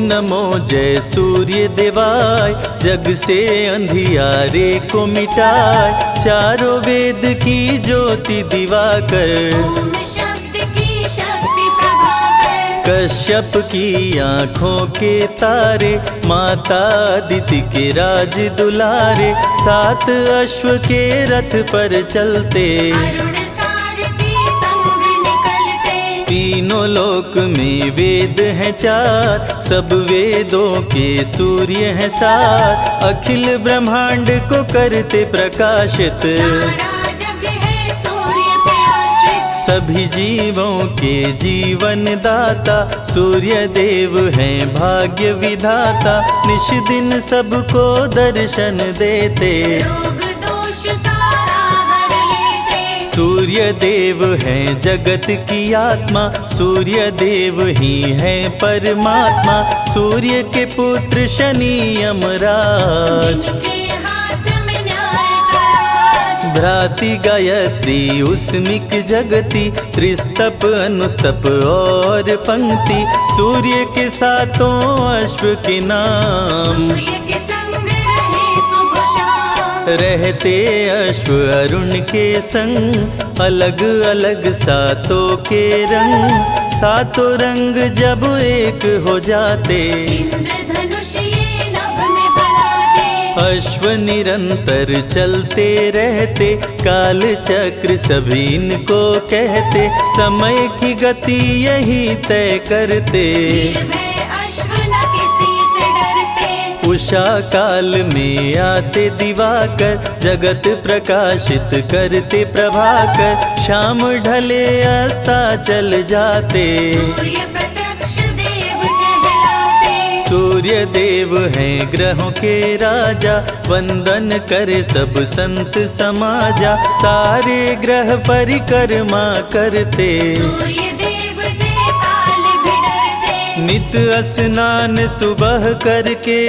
नमो जय सूर्य देवाय, जग से अंधियारे को मिटाए, चारों वेद की ज्योति दिवाकर, ओम शब्द की शक्ति प्रभाकर, कश्यप की आँखों के तारे, माता अदिति के राज दुलारे, 7 अश्व के रथ पर चलते, अरुण सारथी संग निकलते, तीनों लोक में वेद हैं 4, सब वेदों के सूर्य हैं 7, अखिल ब्रह्मांड को करते प्रकाशित, सारा जग है सूर्य पे आश्रित, सभी जीवों के जीवन दाता, सूर्य देव हैं भाग्य विधाता, निश दिन सबको दर्शन देते, रोग दोष सारा हर लेते, सूर्य देव हैं जगत की आत्मा, सूर्य देव ही हैं परमात्मा, सूर्य के पुत्र शनि यमराज, जिनके हाथ में न्याय का राज, भ्राति गायत्री उस्मिक जगति, त्रिस्तप अनुस्तप और पंक्ति, सूर्य के 7 अश्व के नाम, सूर्य के संग रहे सुबह शाम, रहते अश्व अरुण के संग, अलग अलग 7 के रंग, 7 रंग जब एक हो जाते, इंद्रधनुष ये नभ में बनाते, अश्व निरंतर चलते रहते, काल चक्र सभी इनको कहते, समय की गति यही तय करते, निर्भय अश्व न किसी से डरते, उषा काल में आते दिवाकर, जगत प्रकाशित करते प्रभाकर, शाम ढले अस्ता चल जाते, सूर्य प्रत्यक्ष देव कहलाते, सूर्य देव हैं ग्रहों के राजा, वंदन करे सब संत समाजा, सारे ग्रह परिक्रमा करते, सूर्य देव से काल भी डरते, नित स्नान सुबह करके,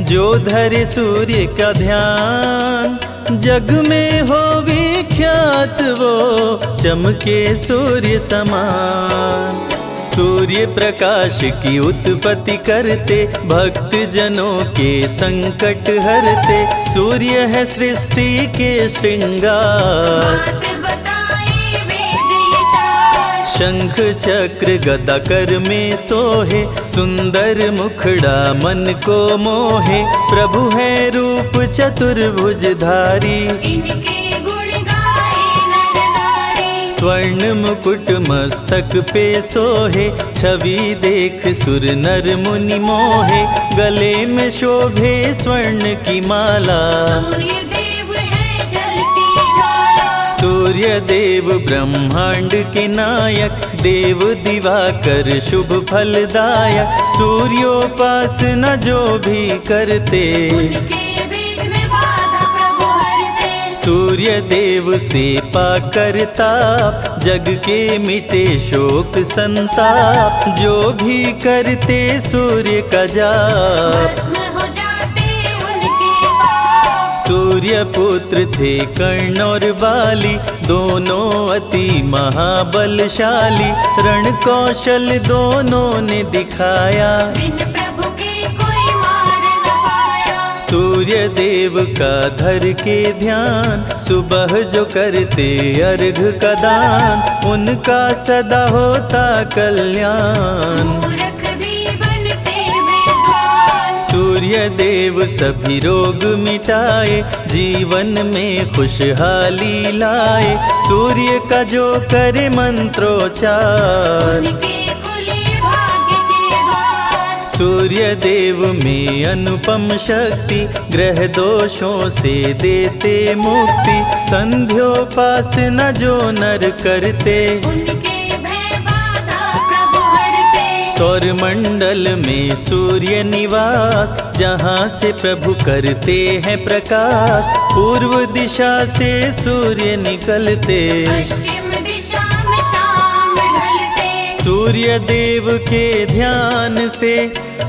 जो धरे सूर्य का ध्यान, जग में हो विख्यात वो, चमके सूर्य समान, सूर्य प्रकाश की उत्पत्ति करते, भक्त जनों के संकट हरते, सूर्य है सृष्टि के श्रृंगार, बात बताए वेद ये 4, शंख चक्र गदा कर में सोहे, सुंदर मुखड़ा मन को मोहे, प्रभु है रूप चतुर्भुजधारी, इनके गुण गाए नर नारी, स्वर्ण मुकुट मस्तक पे सोहे, छवि देख सुर नर मुनि मोहे, गले में शोभे स्वर्ण की माला, सूर्य देव है जलती ज्वाला, सूर्य देव ब्रह्मांड के नायक, देव दिवाकर शुभ फलदायक, सूर्योपासना जो भी करते, उनके विघ्न बाधा प्रभु हरते, सूर्य देव से पाकर ताप, जग के मिटे शोक संताप, जो भी करते सूर्य का जाप, भस्म हो जाते उनके पाप, सूर्य पुत्र थे कर्ण और बाली, दोनों अति महाबलशाली, रण कौशल दोनों ने दिखाया, बिन प्रभु के कोई मार न पाया, सूर्य देव का धर के ध्यान, सुबह जो करते अर्घ का दान, उनका सदा होता कल्याण, मूर्ख भी बनते विद्वान, सूर्य देव सभी रोग मिटाए, जीवन में खुशहाली लाए, सूर्य का जो करे मंत्रोच्चार, उनके खुले भाग्य के द्वार, सूर्य देव में अनुपम शक्ति, ग्रह दोषों से देते मुक्ति, संध्योपासना जो नर करते, उनके भय बाधा प्रभु हरते, सौर मंडल में सूर्य निवास, जहाँ से प्रभु करते हैं प्रकाश, पूर्व दिशा से सूर्य निकलते, पश्चिम दिशा में शाम ढलते, सूर्य देव के ध्यान से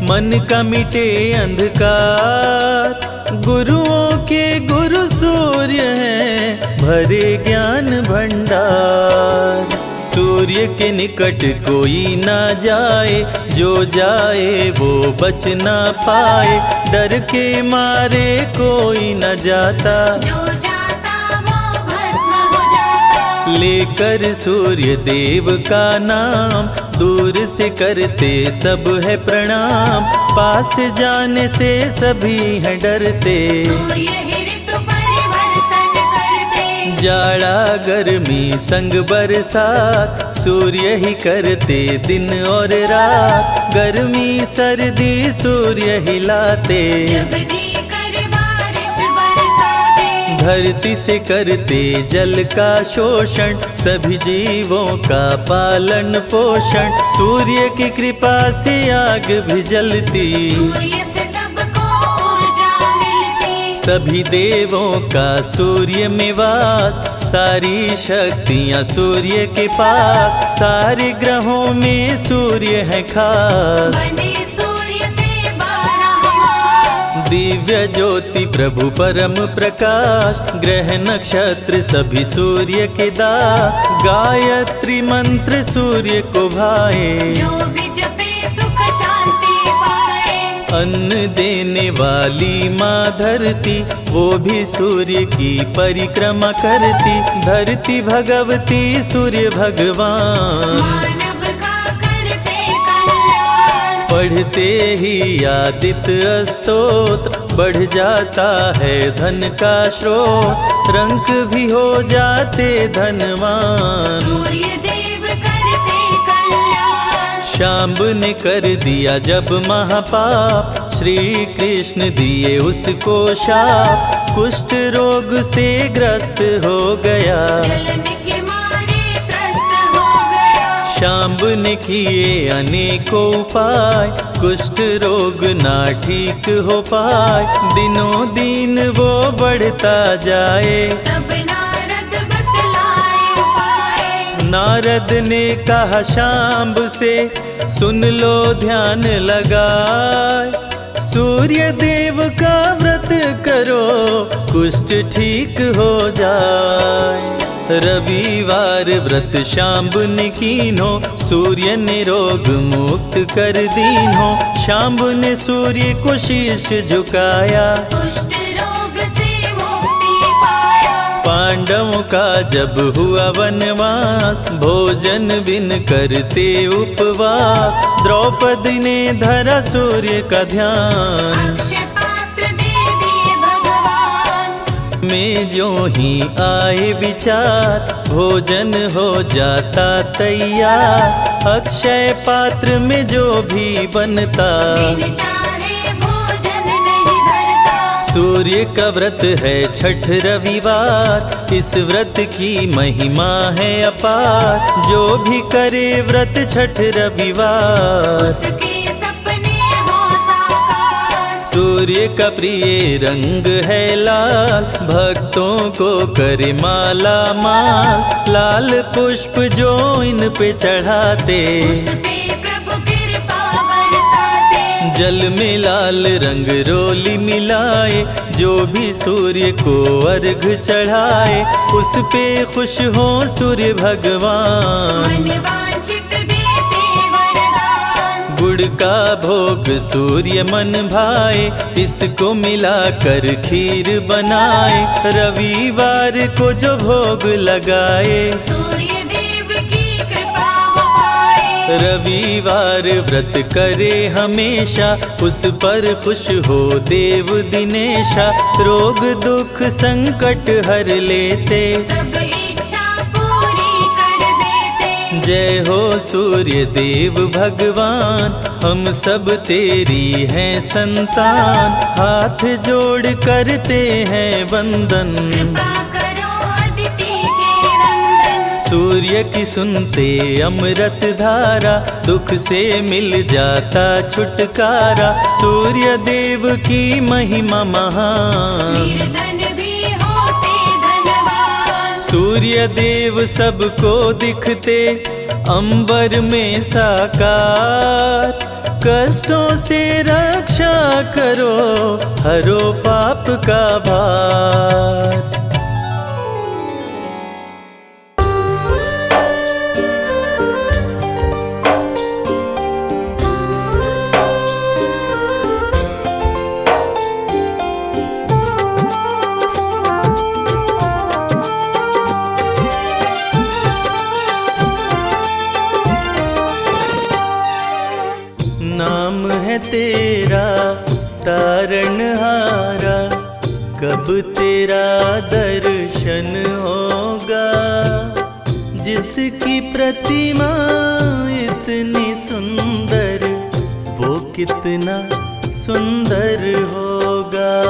मन का मिटे अंधकार, गुरुओं के गुरु सूर्य हैं भरे ज्ञान भंडार, सूर्य के निकट कोई ना जाए, जो जाए वो बच ना पाए। डर के मारे कोई न जाता, जो जाता वो भस्म हो जाता। लेकर सूर्य देव का नाम, दूर से करते सब है प्रणाम। पास जाने से सभी हैं डरते, सूर्य ही ऋतु परिवर्तन करते। जाड़ा गर्मी संग बरसात, सूर्य ही करते दिन और रात। गर्मी सर्दी सूर्य ही लाते, जब जी कर बारिश बरसाते। धरती से करते जल का शोषण, सभी जीवों का पालन पोषण। सूर्य की कृपा से आग भी जलती, सूर्य से सबको ऊर्जा मिलती। सभी देवों का सूर्य में वास, सारी शक्तियाँ सूर्य के पास। सारे ग्रहों में सूर्य है खास, बने सूर्य से 12 मास। दिव्य ज्योति प्रभु परम प्रकाश। ग्रह नक्षत्र सभी सूर्य के दास, गायत्री मंत्र सूर्य को भाए। जो भी जपे सुख शांति पाए। अन्न देने वाली माँ धरती, वो भी सूर्य की परिक्रमा करती। धरती भगवती सूर्य भगवान, मानव का करते कल्याण। पढ़ते ही आदित्य स्तोत्र, बढ़ जाता है धन का स्रोत। रंक भी हो जाते धनवान, सूर्य देव करते कल्याण। शाम्ब ने कर दिया जब महापाप, श्री कृष्ण दिए उसको शाप। कुष्ठ रोग से ग्रस्त हो गया, जलने के मारे त्रस्त हो गया। शाम्ब ने किए अनेकों उपाय, कुष्ठ रोग ना ठीक हो पाए। दिनों दिन वो बढ़ता जाए, तब नारद बतलाए उपाय। नारद ने कहा शाम्ब से, सुन लो ध्यान लगाए। सूर्य देव का व्रत करो, कुष्ठ ठीक हो जाए। रविवार व्रत शाम्ब ने कीन्हो, सूर्य ने रोग मुक्त कर दीन्हो। शाम्ब ने सूर्य को शीश झुकाया, कुष्ठ रोग से मुक्ति पाया। पांडवों का जब हुआ वनवास, भोजन बिन करते उपवास। द्रौपदी ने धरा सूर्य का ध्यान, अक्षय पात्र दे दिए भगवान। में जो ही आए विचार, भोजन हो जाता तैयार। अक्षय पात्र में जो भी बनता, बिन चाहे भोजन नहीं धरता। सूर्य का व्रत है छठ रविवार, इस व्रत की महिमा है अपार। जो भी करे व्रत छठ रविवार, उसके सपने हो साकार। सूर्य का प्रिय रंग है लाल, भक्तों को करे माला माल। लाल पुष्प जो इन पे चढ़ाते, उस पे प्रभु कृपा बरसाते। जल में लाल रंग रोली मिलाए। जो भी सूर्य को अर्घ चढ़ाए, उस पे खुश हो सूर्य भगवान। मन वांछित देते वरदान। गुड़ का भोग सूर्य मन भाए, इसको मिलाकर खीर बनाए। रविवार को जो भोग लगाए, सूर्य देव की कृपा हो पाए। रविवार व्रत करे हमेशा, उस पर खुश हो देव दिनेशा। रोग दुख संकट हर लेते, सब इच्छा पूरी कर देते। जय हो सूर्य देव भगवान, हम सब तेरी हैं संतान। हाथ जोड़ करते हैं वंदन, कृपा करो अदिति के नंदन। सूर्य की सुनते अमृत धारा, दुख से मिल जाता छुटकारा। सूर्य देव की महिमा महान, निर्धन भी होते धनवान। सूर्य देव सबको दिखते अंबर में साकार। कष्टों से रक्षा करो, हरो पाप का भार। जिसकी प्रतिमा इतनी सुंदर, वो कितना सुंदर होगा।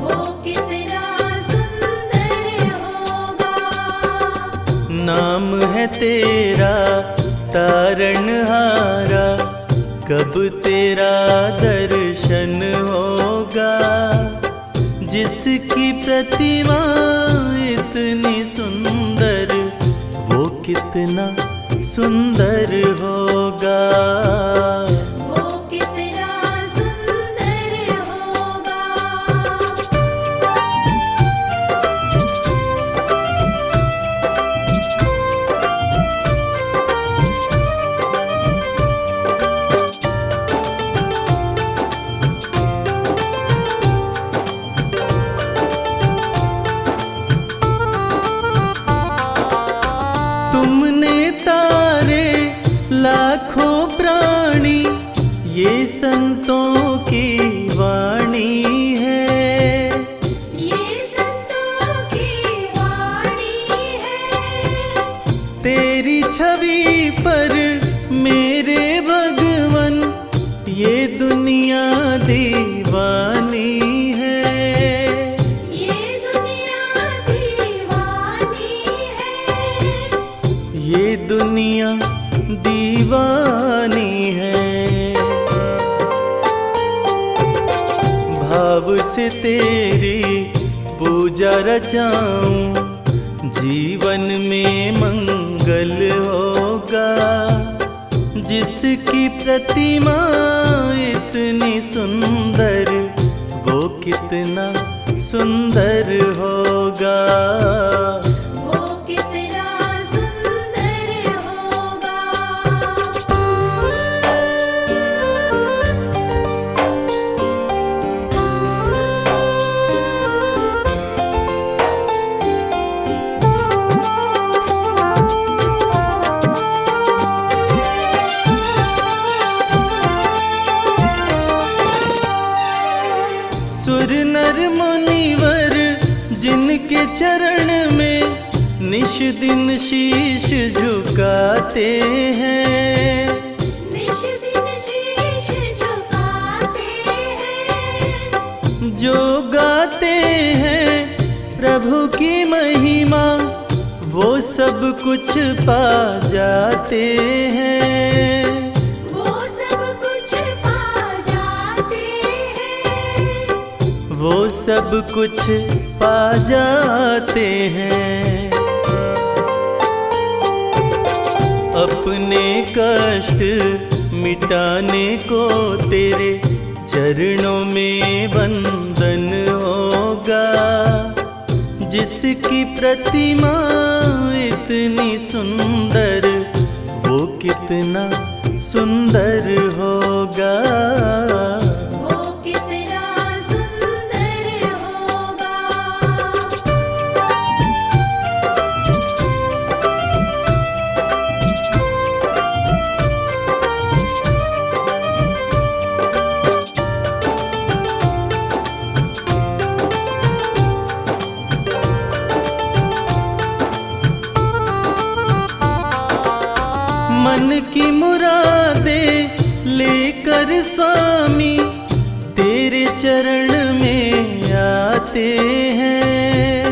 वो कितना सुंदर होगा। नाम है तेरा तारणहारा, कब तेरा दर्शन होगा। जिसकी प्रतिमा इतनी सुंदर, वो कितना सुंदर होगा। वो कितना सुंदर होगा। तुमने तारे लाखों प्राणी, ये संतों की वाणी है। ये संतों की वाणी है। तेरी छवि पर मेरे भगवन, ये दुनिया दीवानी है। ये दुनिया दीवानी है। ये दुनिया दीवानी है। भाव से तेरी पूजा रचाऊं, जीवन में मंगल होगा। जिसकी प्रतिमा इतनी सुंदर, वो कितना सुंदर होगा। वो कितना सुंदर होगा। सुर नर मुनिवर जिनके चरण में निश दिन शीश झुकाते हैं। निश दिन शीश झुकाते हैं। जो गाते हैं प्रभु की महिमा, वो सब कुछ पा जाते हैं। वो सब कुछ पा जाते हैं। वो सब कुछ पा जाते हैं। अपने कष्ट मिटाने को तेरे चरणों में वंदन होगा। जिसकी प्रतिमा इतनी सुंदर, वो कितना सुंदर होगा। वो कितना सुंदर होगा। मन की मुरादे लेकर स्वामी तेरे चरण में आते हैं।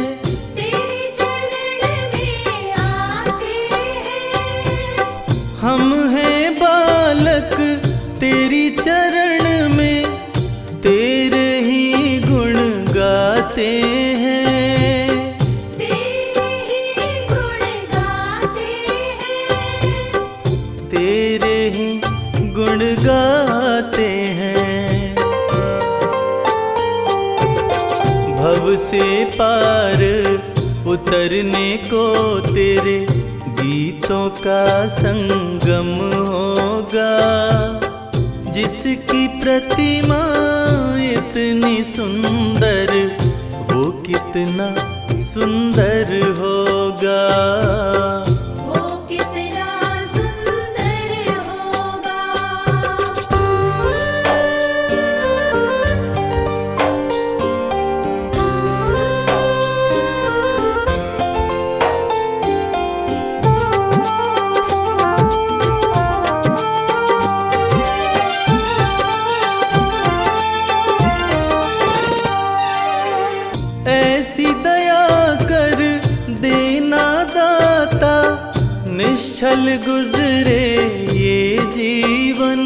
तेरे चरण में आते हैं। हम हैं बालक तेरी चरण में, तेरे ही गुण गाते हैं। तेरे ही गुण गाते हैं। तेरे ही गुण गाते हैं। भव से पार उतरने को तेरे गीतों का संगम होगा। जिसकी प्रतिमा इतनी सुंदर, वो कितना सुंदर होगा। वो कितना सुंदर होगा। दाता, निश्चल गुजरे ये जीवन।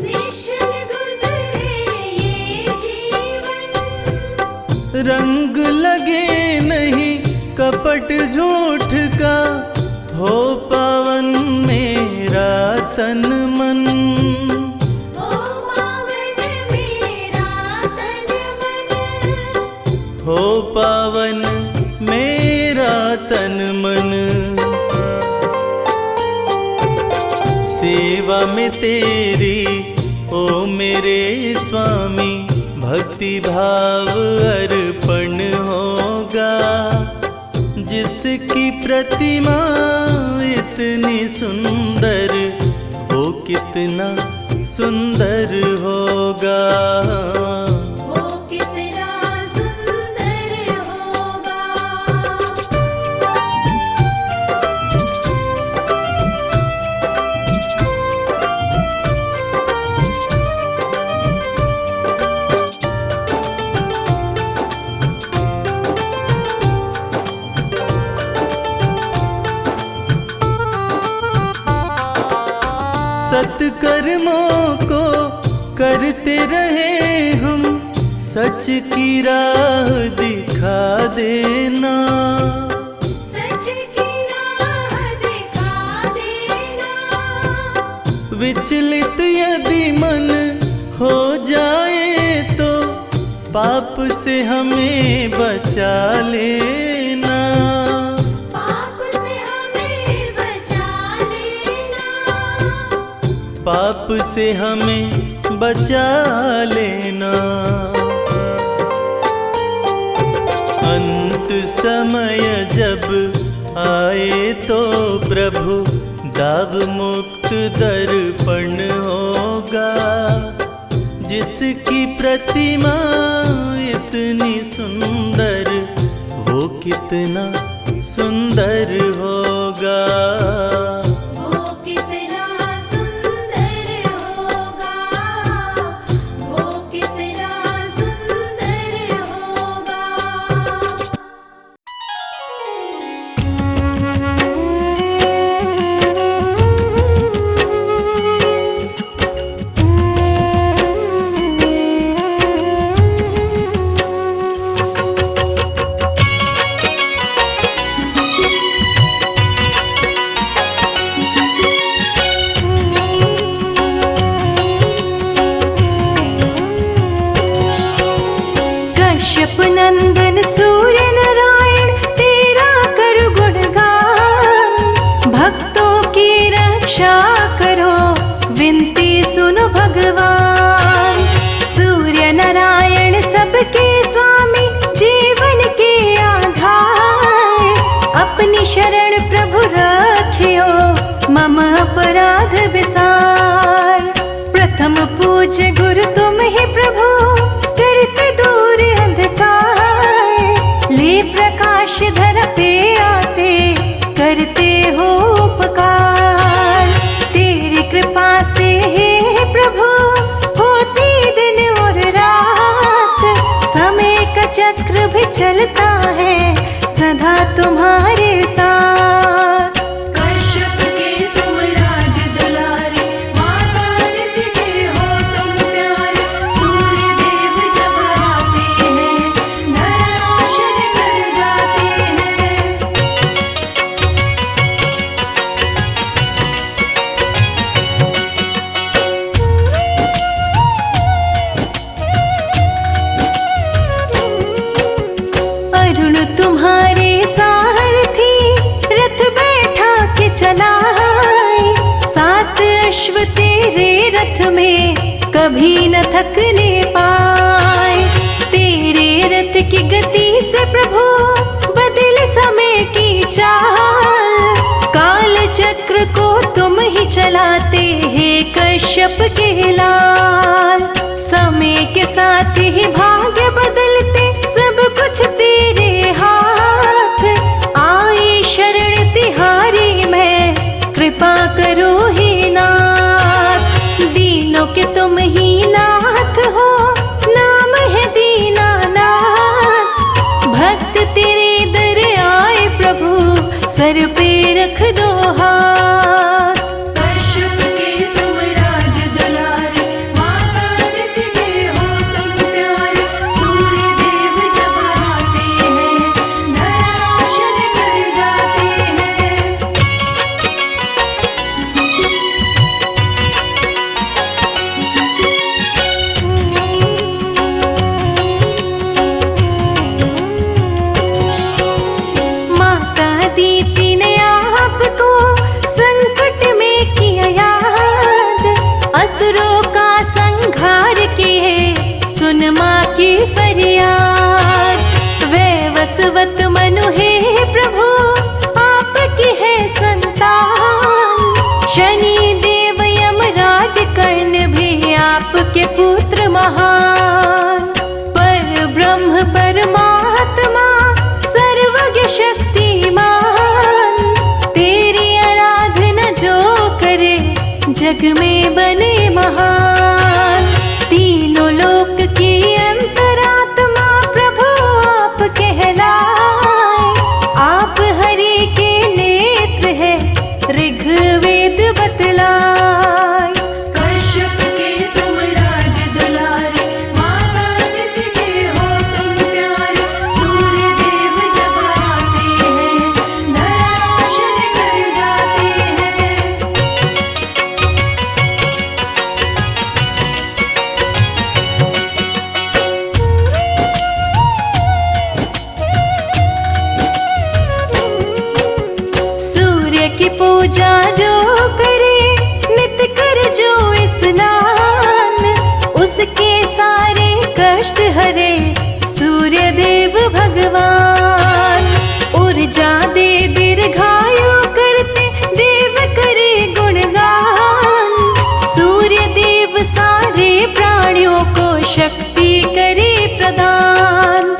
निश्चल गुजरे ये जीवन। रंग लगे नहीं कपट झूठ का, हो पावन मेरा तन मन। हो पावन मेरा तन मन। हो पावन मेरा तन मन। सेवा में तेरी ओ मेरे स्वामी, भक्ति भाव अर्पण होगा। जिसकी प्रतिमा इतनी सुंदर, वो कितना सुंदर होगा। वो कितना सुंदर होगा। सत्कर्मों को करते रहे हम, सच की राह दिखा देना। सच की राह दिखा देना। विचलित यदि मन हो जाए तो, पाप से हमें बचा लेना। पाप से हमें बचा लेना। पाप से हमें बचा लेना। अंत समय जब आए तो प्रभु, दाव मुक्त दर्पण होगा। जिसकी प्रतिमा इतनी सुंदर, वो कितना सुंदर होगा। वो कितना सुंदर होगा। वो कितना सुंदर होगा। कश्यप नंदन सूर्य नारायण, तेरा कर गुणगान। भक्तों की रक्षा करो, विनती सुनो भगवान। सूर्य नारायण सबके स्वामी, जीवन के आधार। अपनी शरण प्रभु रखियो, मम अपराध विसार। प्रथम पूज्य गुरु तुम ही प्रभु, करते दूर अंधकार। ले प्रकाश धर पे आते, करते हो उपकार। तेरी कृपा से हे प्रभु, होती दिन और रात। समय का चक्र भी चलता है, सदा तुम्हारे साथ। कश्यप के तुम राज दुलारे, माता अदिति के हो तुम प्यारे। सूर्य देव जब आते हैं, धरा रोशन कर जाते हैं। अरुण तुम्हारे सारथी, रथ बैठा के चलाए। सात अश्व तेरे रथ में, कभी न थकने पाए। तेरे रथ की गति से प्रभु, बदल समय की चाल। काल चक्र को तुम ही चलाते हैं, कश्यप के लाल। समय के साथ ही भाग्य बदलते, सब कुछ तेरे हाथ। आई शरण तिहारी मैं, कृपा करो हे नाथ। दीनों के तुम ही नाथ हो, नाम है दीनानाथ। भक्त तेरे दर आए प्रभु, सर पे रख दो हाथ। कश्यप के तुम राज दुलारे, माता आदित्य के हो तुम प्यारे। सूर्य देव जब आते हैं, धरा रोशन कर जाते हैं। माता दीति ने आपको संकट में किया याद, असुरों का संहार किए सुन माँ की फरियाद। वैवस्वत मनु हे प्रभु आपकी है संतान, शनि देव यमराज कर्ण भी आपके पुत्र महान। पर ब्रह्म परमात्मा सर्वज्ञ शक्तिमान, तेरी आराधना जो करे जग में बने महान। तीनों लोक की अंतरात्मा प्रभु आप कहलाए, आप हरि के नेत्र है ऋग्वेद बतलाए। कश्यप के तुम राज दुलारे, माता आदित्य के हो तुम प्यारे। सूर्य देव जब आते हैं, धरा रोशन कर जाते हैं। सूर्य की पूजा जो करे, नित कर जो स्नान, उसके सारे कष्ट हरे सूर्य देव भगवान। ऊर्जा दे दीर्घायु करते देव करे गुणगान, सूर्य देव सारे प्राणियों को शक्ति करे प्रदान।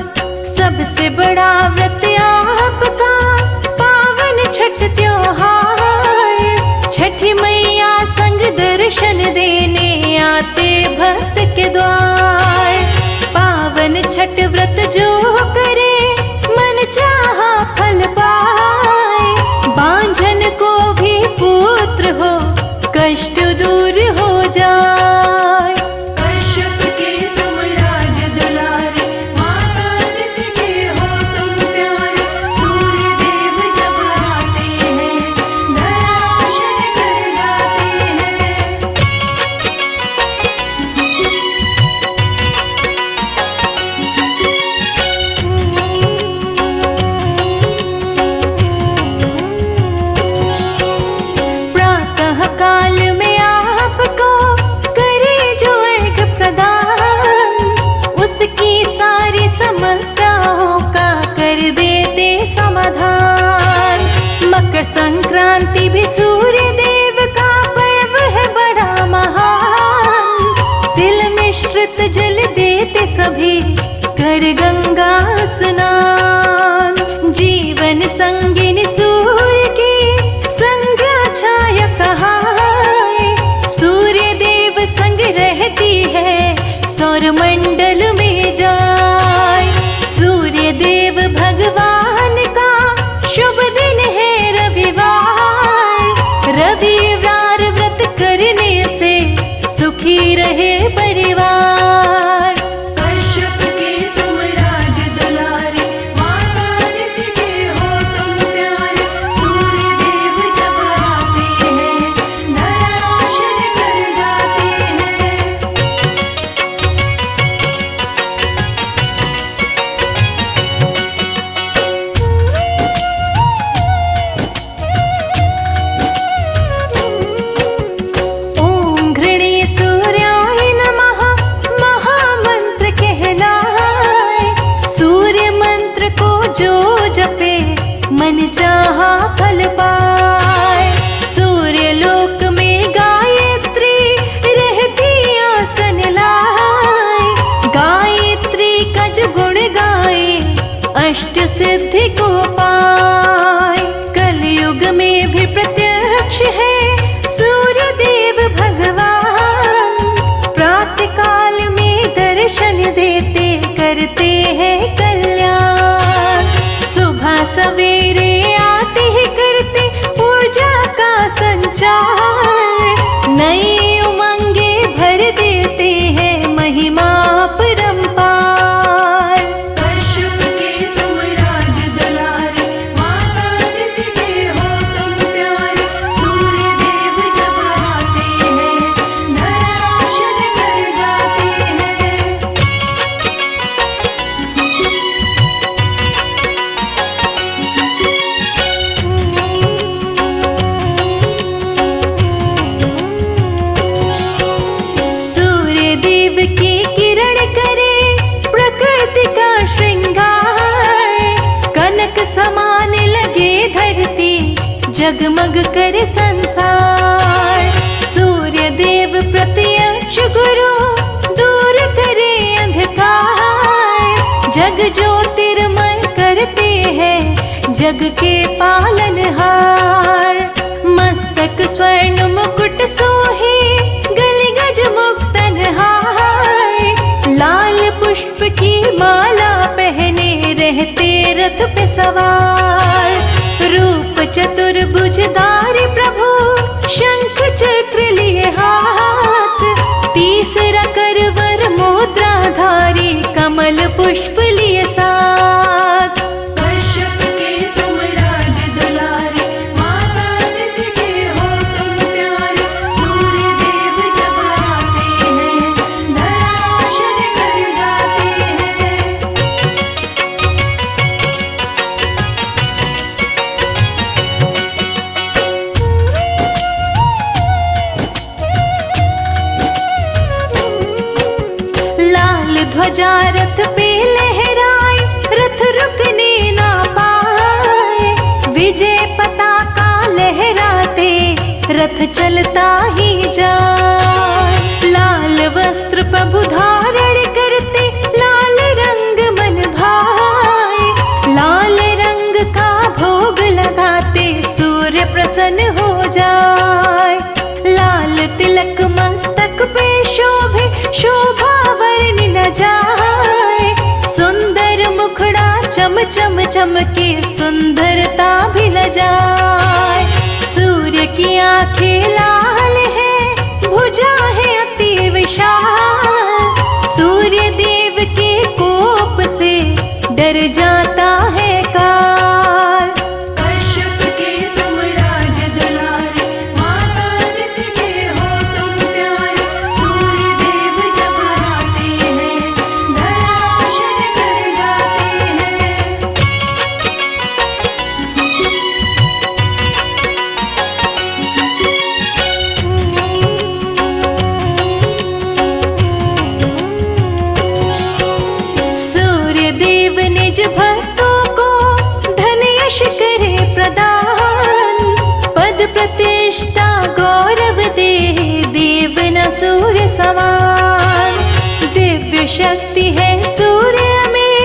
सबसे बड़ा व्रत आपका पावन छठ त्योहार, छठी मैया संग दर्शन देने आते भक्त के द्वार। पावन छठ व्रत जो करे मन चाहा फल पाए, बांझन को भी पुत्र हो कष्ट दूर हो जाए। कश्यप के तुम राज दुलारे, माता आदित्य के हो तुम प्यारे। सूर्य देव जब आते हैं, धरा रोशन कर जाते हैं। प्रातः काल में आपको करे जो अर्घ प्रदान, उसकी सारी समस्याओं का कर देते समाधान। मकर संक्रांति भी सूर्य देव का पर्व है बड़ा महान, तिल मिश्रित जल देते सभी कर गंगा स्नान। जीवन संगिनी सूर्य की संज्ञा छाया कहाए, सूर्य देव संग रहती है सौर मंडल में जाए। सूर्य देव भगवान का शुभ दिन है रविवार, रविवार व्रत करने से सुखी रहे परिवार। कश्यप के तुम राज दुलारे, माता आदित्य के हो तुम प्यारे। सूर्य देव जब आते हैं, धरा रोशन कर जाते हैं। ओम घृणे सूर्याय नमः महामंत्र कहलाए, सूर्य मंत्र को जो जपे मन चाहा फल पाए। सूर्य लोक में गायत्री रहती आसन लाए, गायत्री का जो गुण गाए अष्ट सिद्धि को पाए। कलयुग में भी प्रत्यक्ष है सूर्य देव भगवान, प्रातः काल में दर्शन देते करते हैं कल्याण। सुबह सवेरे आते ही जगमग करे संसार। सूर्य देव प्रत्यक्ष गुरु दूर करे अंधकार। जग ज्योतिर्मय करते हैं जग के पालनहार। मस्तक स्वर्ण मुकुट सोहे गले गज मुक्तन हार। लाल पुष्प की माला पहने रहते रथ पे सवार। रूप चतुर्भुजधारी प्रभु शंख चक्र लिए हाथ। तीसरा करवर मुद्राधारी कमल पुष्प लिए साथ। कश्यप के तुम राज दुलारे, माता अदिति के हो तुम प्यारे। सूर्य देव जब आते हैं धरा रोशन कर जाते हैं। लाल ध्वजा रथ पे लहराए, रथ रुकने ना पाए। विजय पताका लहराते रथ चलता ही जाए। लाल वस्त्र प्रभु धारण करते लाल रंग मन भाए। लाल रंग का भोग लगाते सूर्य प्रसन्न हो जाए। लाल तिलक मस्तक पे शोभे शोभा वर्णि न जाए। सुंदर मुखड़ा चम चम चमके सुंदरता भी न जाए। सूर्य की आंखें लाल है भुजा है अति विशाल। सूर्य देव के कोप से डर जाता है काल। कश्यप के तुम राज दुलारे, माता अदिति के हो तुम प्यारे। सूर्य देव जब आते हैं धरा रोशन कर जाते हैं। सूर्य देव निज भक्तों को धन यश करे प्रदान। पद प्रतिष्ठा गौरव दे देव न सूर्य समान। दिव्य शक्ति है सूर्य में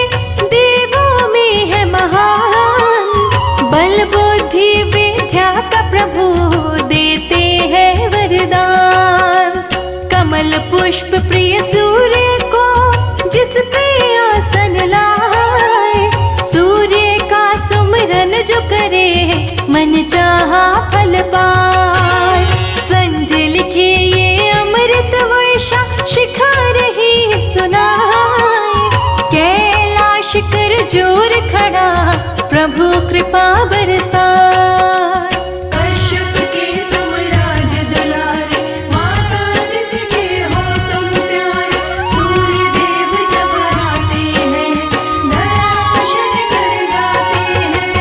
देवों में है महान। बल बुद्धि विद्या का प्रभु देते हैं वरदान। कमल पुष्प प्रिय सूर्य को जिस पे आसन लाए। सूर्य का सुमिरन जो करे मन चाहा फल पाए। संजय लिखे ये अमृत वर्षा शिखा रही सुनाए। कैलाश कर जोर खड़ा प्रभु कृपा बरसाए। कश्यप के तुम राज दुलारे, माता अदिति के हो तुम प्यारे। सूर्य देव जब आते हैं धरा रोशन कर जाते हैं।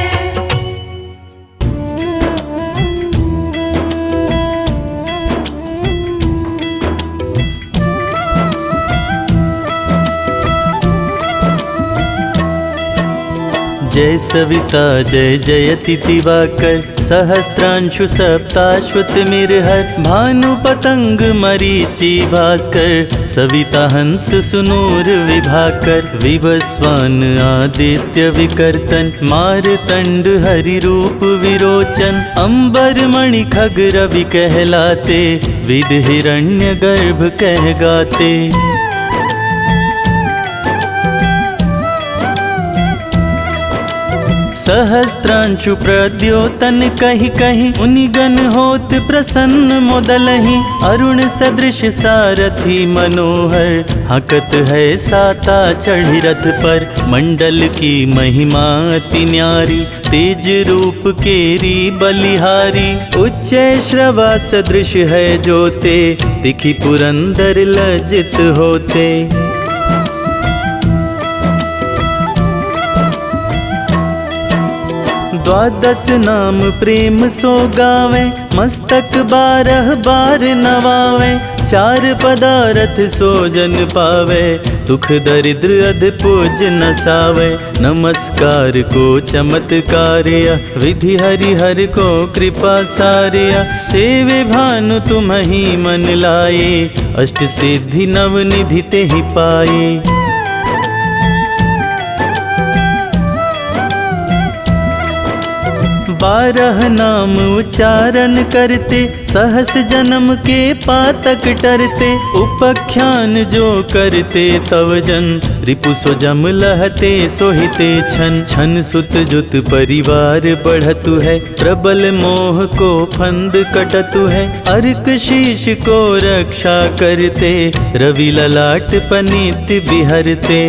जय सविता जय जयति दिवाकर। सहस्त्रांशु सप्ताश्वतमिर्हर। भानु पतंग मरीचि भास्कर। सविता हंस सुनूर विभाकर। विवस्वान आदित्य विकर्तन। मारतंड हरि रूप विरोचन। अंबर मणि खग रवि कहलाते। विद हिरण्य गर्भ कह गाते। सहस्त्रांशु प्रद्योतन कहि कहि। उनि गण होत प्रसन्न मोदलहि। अरुण सदृश सारथी मनोहर। हकत है साता चढ़ी रथ पर। मंडल की महिमा अति न्यारी। तेज रूप केरी बलिहारी। उच्च श्रवा सदृश है जोते। तिखि पुरंदर लज्जित होते। द्वादश नाम प्रेम सो गावे, मस्तक 12 बार नवावे। 4 पदारथ सो जन पावे, दुख दरिद्र अध पूज नसावे। नमस्कार को चमत्कार्य, विधि हरि हर को कृपा सार्य। सेवे भानु तुम ही मन लाए, अष्ट सिद्धि नव निधि ते ही पाए। 12 नाम उच्चारण करते, सहस जन्म के पातक टरते। उपख्यान जो करते तव जन, रिपु सो जम लहते सोहिते छन। छन सुत जुत परिवार बढ़तु है, प्रबल मोह को फंद कटतु है। अर्क शीश को रक्षा करते, रवि ललाट पनीत बिहरते।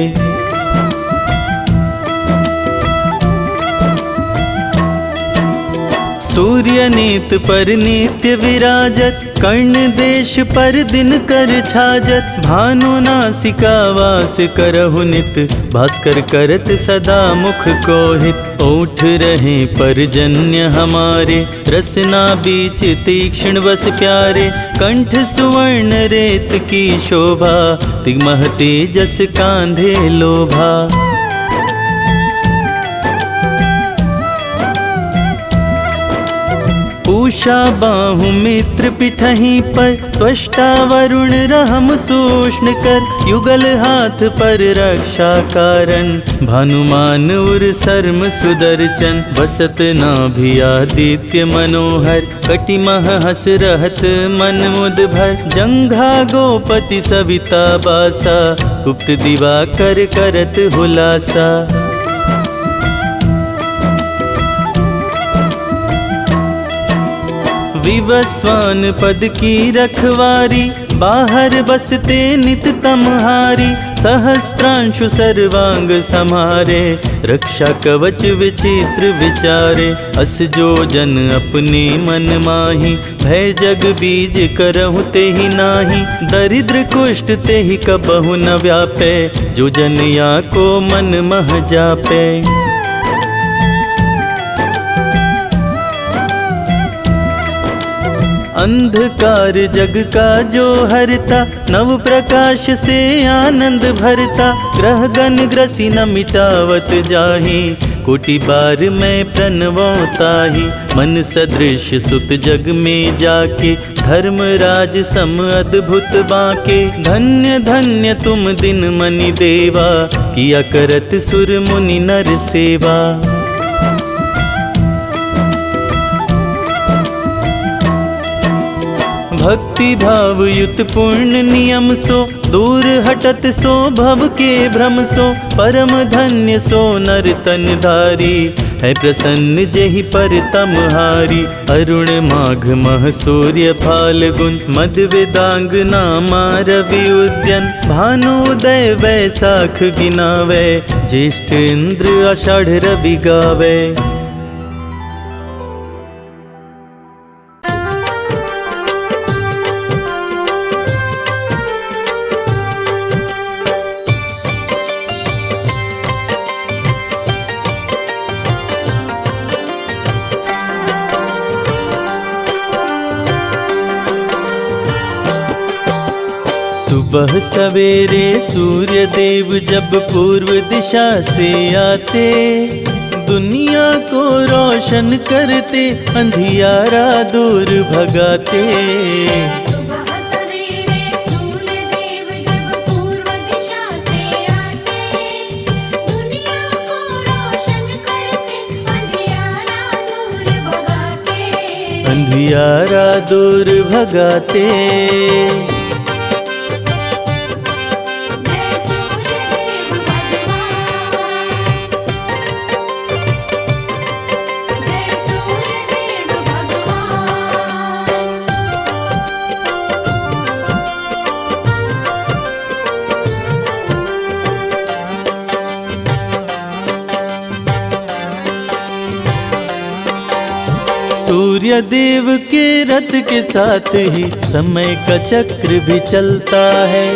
सूर्य नीत पर नित्य विराजत, कर्ण देश पर दिन कर छाजत। भानु नासिका वास करहु नित, भास्कर करत सदा मुख को हित। ओठ रहे परजन्य हमारे, रसना बीच तीक्ष्ण बस प्यारे। कंठ सुवर्ण रेत की शोभा, तिगमह तेजस कांधे लोभा। पूषा बाहु मित्र पिठहीं पर, त्वष्टा वरुण रहम सूष्ण कर। युगल हाथ पर रक्षा कारण, भानुमान उर सर्म सुदर्शन। बसत नाभि आदित्य मनोहर, कटिमह हस रहत मन मुद भर। जंघा गोपति सविता बासा, गुप्त दिवाकर करत हुलासा। विवस्वान पद की रखवारी, बाहर बसते नित तमहारी। सहस्त्रांशु सर्वांग समारे, रक्षा कवच विचित्र विचारे। अस जो जन अपने मन माही, भय जग बीज करहु ते ही नाही। दरिद्र कुष्ठ ते ही कबहु न व्यापे, जो जन या को मन मह जापे। अंधकार जग का जो हरता, नव प्रकाश से आनंद भरता। ग्रह गण ग्रसी न मिटावत जाहि, कोटि बार मैं प्रणवता ही। मन सदृश सुत जग में जाके, धर्मराज सम अद्भुत बाके। धन्य धन्य तुम दिन मनि देवा, किया करत सुर मुनि नर सेवा। भक्ति भाव युत पूर्ण नियम सो, दूर हटत सो भव के भ्रम सो। परम धन्य सो नर तन धारी, है प्रसन्न जेहि पर तमहारी। अरुण माघ मह सूर्य फाल्गुन, मद वेदांग नामा रवि उद्यन। भानुदय वैसाख गिनावे, ज्येष्ठ इंद्र आषाढ़ रवि गावे। सुबह सवेरे सूर्य देव जब पूर्व दिशा से आते, दुनिया को रोशन करते, अंधियारा दूर भगाते। सुबह सवेरे सूर्य देव जब पूर्व दिशा से आते, दुनिया को रोशन करते, अंधियारा दूर भगाते। अंधियारा दूर भगाते। सूर्य देव के रथ के साथ ही समय का चक्र भी चलता है।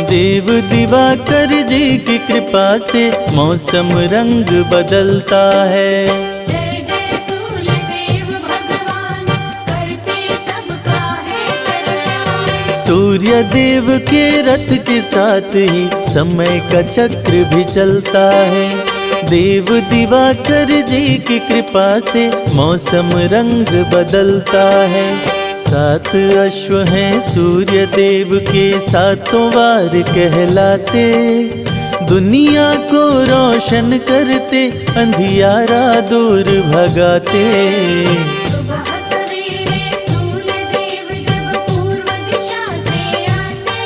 देव दिवाकर जी की कृपा से मौसम रंग बदलता है। जय जय सूर्य देव के रथ के साथ ही समय का चक्र भी चलता है। देव दिवाकर जी की कृपा से मौसम रंग बदलता है। 7 अश्व हैं सूर्य देव के, सातों वार कहलाते, दुनिया को रोशन करते, अंधियारा दूर भगाते। सुबह सवेरे सूर्य देव जब पूर्व दिशा से आते,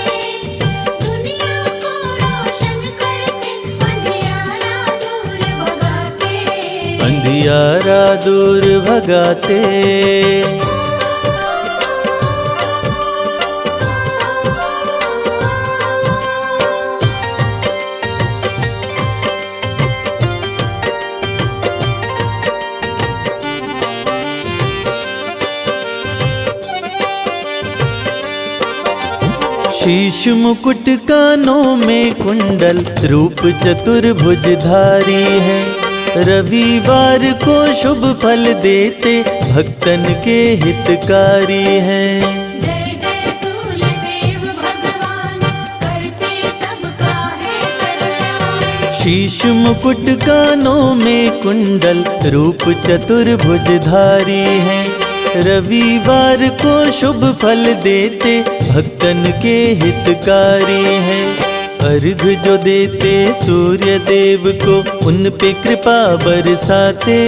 दुनिया को रोशन करते, अंधियारा दूर भगाते। अंधियारा दूर भगाते। शीश मुकुट कानों में कुंडल, रूप चतुर्भुजधारी है। रविवार को शुभ फल देते, भक्तन के हितकारी हैं। जय जय सूर्य देव भगवान, करते सबका है कल्याण। शीश मुकुट कानों में कुंडल, रूप चतुर्भुजधारी है। रविवार को शुभ फल देते, भक्तन के हितकारी हैं। अर्घ जो देते सूर्य देव को, उन पे कृपा बरसाते,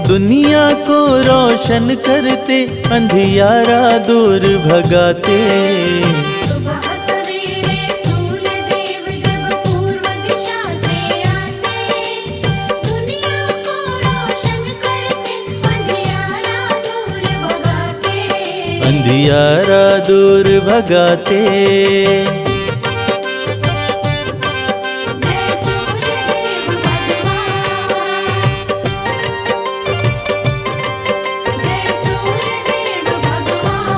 दुनिया को रोशन करते, अंधियारा दूर भगाते। सुबह सवेरे सूर्य देव जब पूर्व दिशा से आते, दुनिया को रोशन करते, अंधियारा दूर भगाते। अंधियारा दूर भगाते। जय सूर्य देव भगवान, जय सूर्य देव भगवान।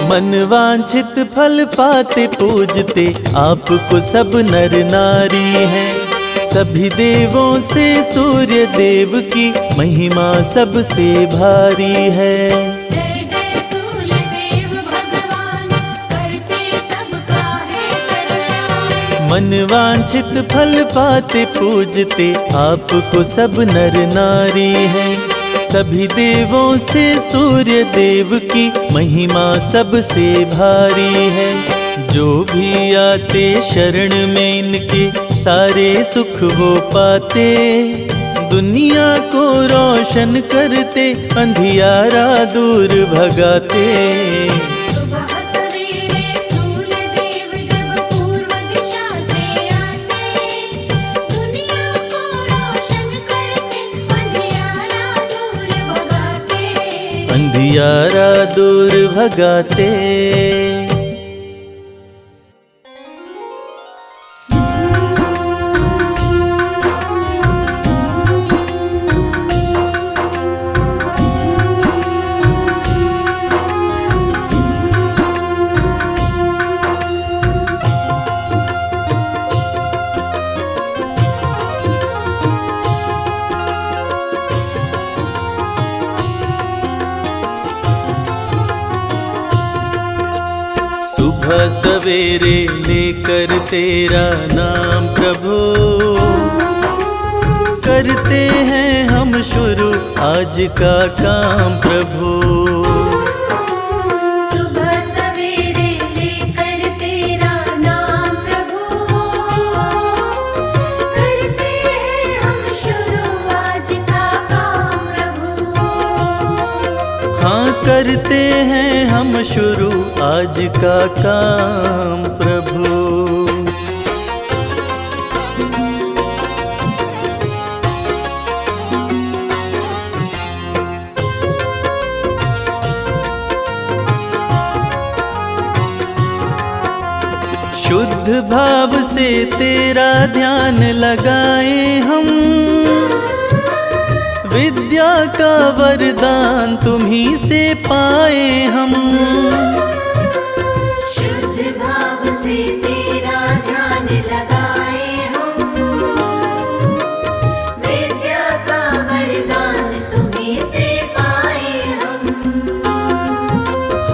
मनवांछित फल पाते पूजते, आपको सब नर नारी हैं। सभी देवों से सूर्य देव की महिमा सबसे भारी है। जय जय सूर्य देव भगवान, करते सबका है कल्याण। मनवांछित फल पाते पूजते, आपको सब नर नारी हैं। सभी देवों से सूर्य देव की महिमा सबसे भारी है। जो भी आते शरण में इनके, सारे सुख वो पाते, दुनिया को रोशन करते, अंधियारा दूर भगाते। सुबह सवेरे सूर्य देव जब पूर्व दिशा से आते, दुनिया को रोशन करते, अंधियारा दूर भगाते। अंधियारा दूर भगाते। सुबह सवेरे लेकर तेरा नाम प्रभु, करते हैं हम शुरू आज का काम प्रभु। सुबह सवेरे लेकर तेरा नाम प्रभु, करते हैं हम शुरू आज का काम प्रभु। हाँ करते हैं हम शुरू आज का काम प्रभु। शुद्ध भाव से तेरा ध्यान लगाए हम, विद्या का वरदान तुम्हीं से पाए हम। शुद्ध भाव से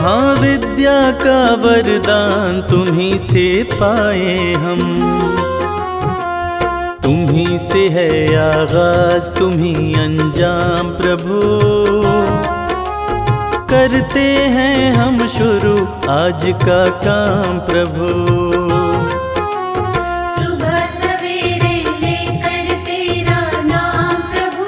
हाँ विद्या का वरदान तुम्हीं से पाए हम, तुम्हीं से है आगाज तुम्हीं अंजाम प्रभु। करते हैं हम शुरू आज का काम प्रभु। सुबह सवेरे लेकर तेरा नाम प्रभु,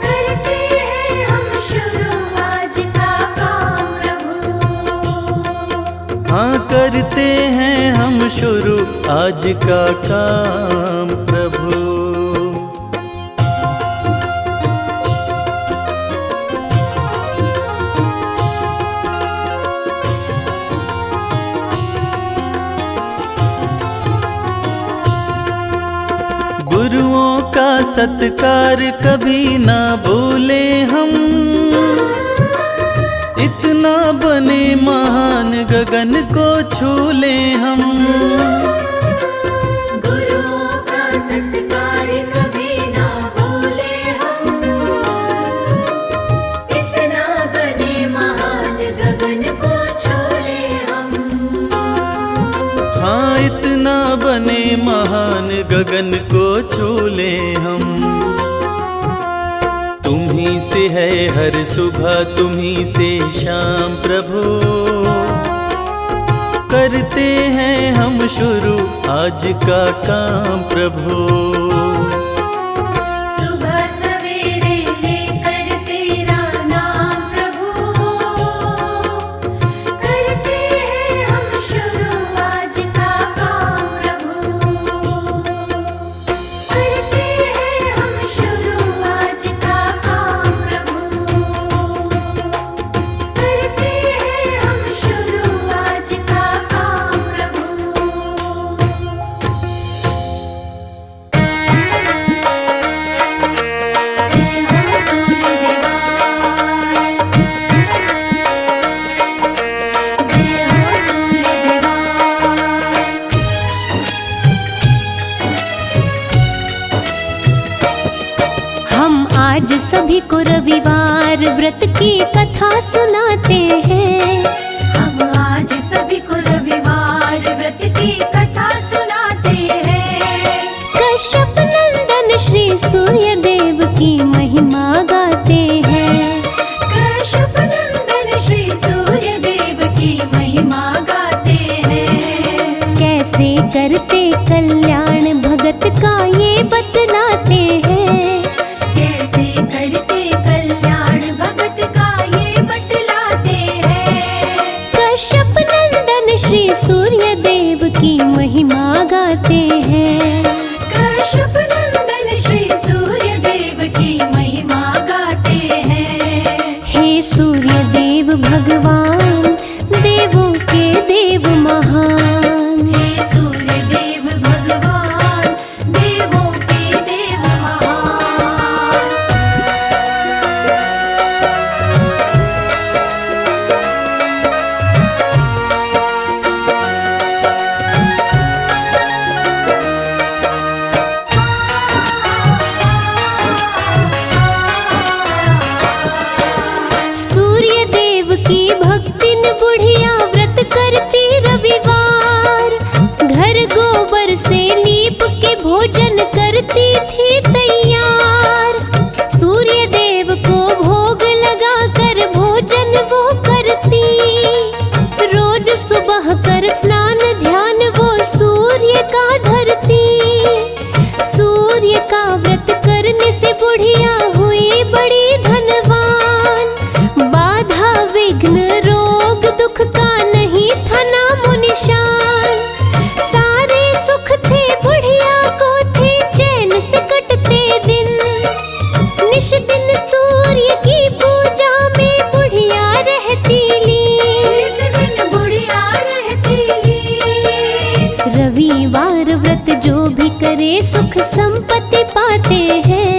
करते हैं हम शुरू आज का काम प्रभु। हाँ करते हैं हम शुरू आज का काम प्रभु। गुरुओं का सत्कार कभी ना भूले हम, इतना बने महान गगन को छू ले हम। गुरुओं का सत्कार कभी ना भूले हम, इतना बने महान गगन को छू ले हम। हाँ इतना बने महान गगन को छू ले हम। तुम्हीं से है हर सुबह तुम्हीं से शाम प्रभु। करते हैं हम शुरू आज का काम प्रभु। सुबह सवेरे लेकर तेरा नाम प्रभु, करते हैं हम शुरू आज का काम प्रभु। करते हैं हम शुरू आज का काम प्रभु। करते हैं हम शुरू आज का काम प्रभु। हम आज सभी को रविवार व्रत की कथा सुनाते हैं। हम आज सभी को रविवार व्रत की कथा सुनाते हैं। कश्यप नंदन श्री सूर्य देव की महिमा गाते हैं। कश्यप नंदन श्री सूर्य देव की महिमा गाते हैं। कैसे करते कल्याण भगत का ये बतलाते हैं। कैसे करते कल्याण भगत का ये बतलाते हैं। कश्यप नंदन श्री सूर्य देव की महिमा गाते हैं। कश्यप नंदन श्री सूर्य देव की महिमा गाते हैं। हे सूर्य देव भगवान देवों के देव महान। हे सूर्य देव भगवान देवों के देव महान। सूर्य देव की भक्तिन बुढ़िया व्रत करती रविवार। घर गोबर से लीप के भोजन करती थी तैयार। सूर्य देव को भोग लगा कर भोजन वो करती। रोज सुबह कर स्नान ध्यान वो सूर्य का धरती। सूर्य का व्रत करने से बुढ़िया हुई बड़ी धनवान। बाधा विघ्न रोग दुख का नहीं था नामो निशान। सारे सुख थे बुढ़िया को थे चैन से कटते दिन। निश दिन सूर्य की पूजा में बुढ़िया रहती लीन। इस दिन बुढ़िया रहती लीन। रविवार व्रत जो भी करे सुख संपत्ति पाते हैं।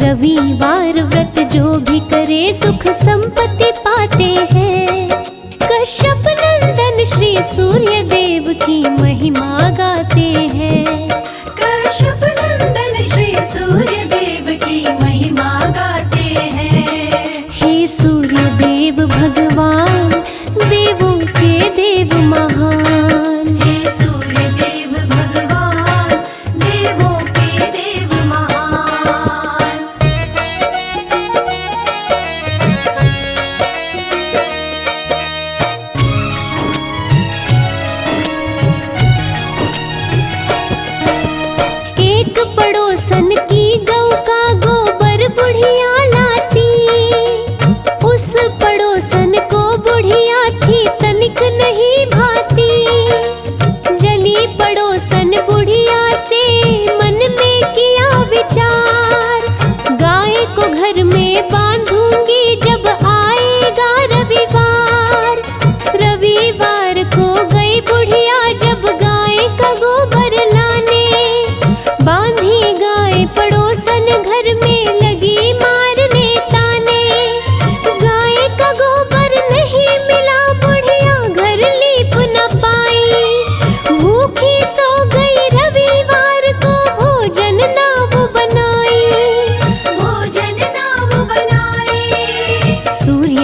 रविवार व्रत जो भी करे सुख संपत्ति पाते हैं। कश्यप नंदन श्री सूर्य देव की महिमा गाते हैं। कश्यप नंदन श्री सूर्य देव की महिमा गाते हैं। हे सूर्य देव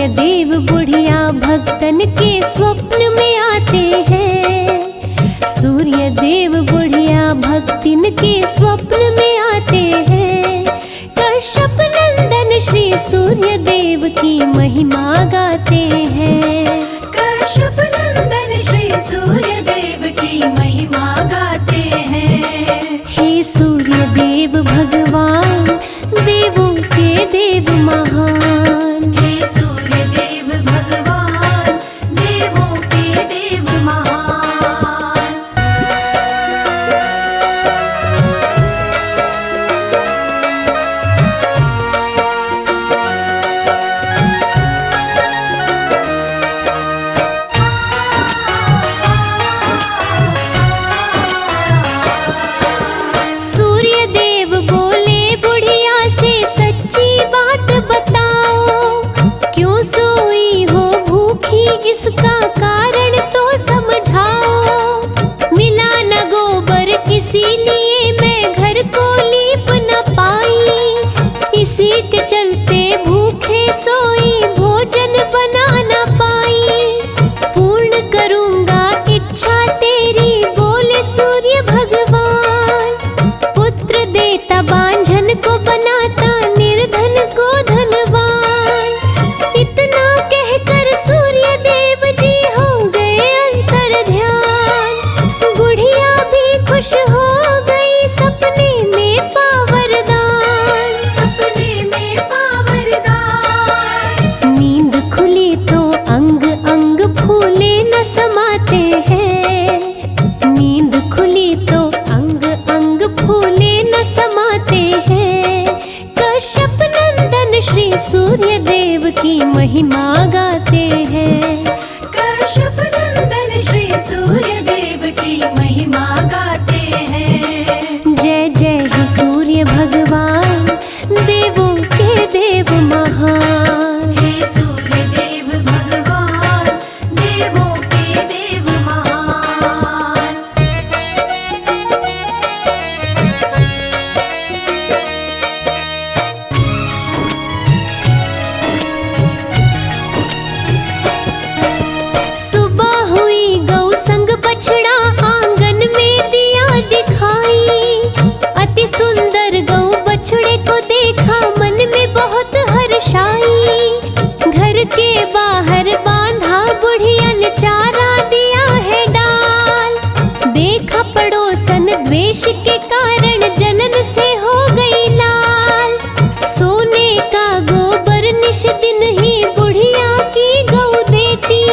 सूर्य देव बुढ़िया भक्तन के स्वप्न में आते हैं। सूर्य देव बुढ़िया भक्तिन के स्वप्न में आते हैं। कश्यप नंदन श्री सूर्य देव की महिमा गाते हैं। कश्यप नंदन श्री सूर्य देव की महिमा गाते हैं। हे सूर्य देव भगवान देवों के देव महान। हे सूर्य देव भगवान देवों के देव महान। सूर्य देव बोले बुढ़िया से सच्ची बात बताओ, क्यों सोई हो भूखी इसका कारण तो समझाओ। मिला न गोबर इसीलिए मैं घर को लीप न पाई, इसी के चलते भूखे सोई भोजन बना न पाई। पूर्ण करूंगा इच्छा तेरी बोले सूर्य भगवान। पुत्र देता बांझन को बनाता निर्धन को धनवान। इतना कहकर सूर्य देव जी हो गए अंतर ध्यान। बुढ़िया भी खुश हो गई सपने में पावरदान। सपने में पावरदान। नींद खुली तो अंग अंग फूले न समाते हैं। नींद खुली तो अंग अंग फूले न समाते हैं। कश्यप नंदन श्री सूर्य देव की महिमा गाते हैं। कश्यप नंदन श्री सूर्य देव की महिमा गाते हैं। जय जय हे सूर्य भगवान देवों के देव महान। हे सूर्य देव भगवान देवों के देव महान। सुबह हुई गौ संग बछड़ा आंगन में दिया दिखाई। अति सुंदर गौ बछड़े को देखा मन में बहुत हर्षाई। घर के बाहर बांधा बुढ़िया ने चारा दिया है डाल। देखा पड़ोसन द्वेष के कारण जलन से हो गई लाल। सोने का गोबर निश दिन ही बुढ़िया की गौ देती।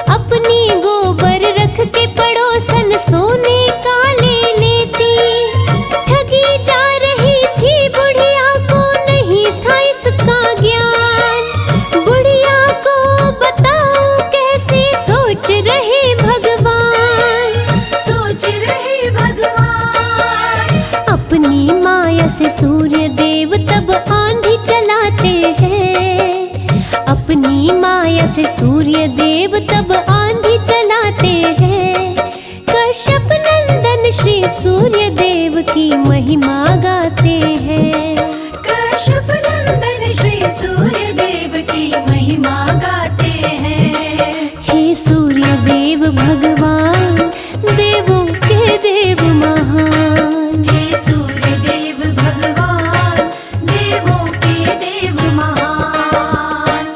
अपनी गोबर रख के पड़ोसन सोने का ले लेती। ठगी जा रही थी बुढ़िया को नहीं था इसका ज्ञान। बुढ़िया को बताओ कैसे सोच रहे भगवान। सोच रहे भगवान। अपनी माया से सूर्य देव तब आंधी चलाते हैं। अपनी माया से सूर्य देव तब आंधी चलाते हैं। कश्यप नंदन श्री सूर्य देव की महिमा गाते हैं। कश्यप नंदन श्री सूर्य देव की महिमा गाते हैं। हे सूर्य देव भगवान देवों के देव महान। हे सूर्य देव भगवान देवों के देव महान।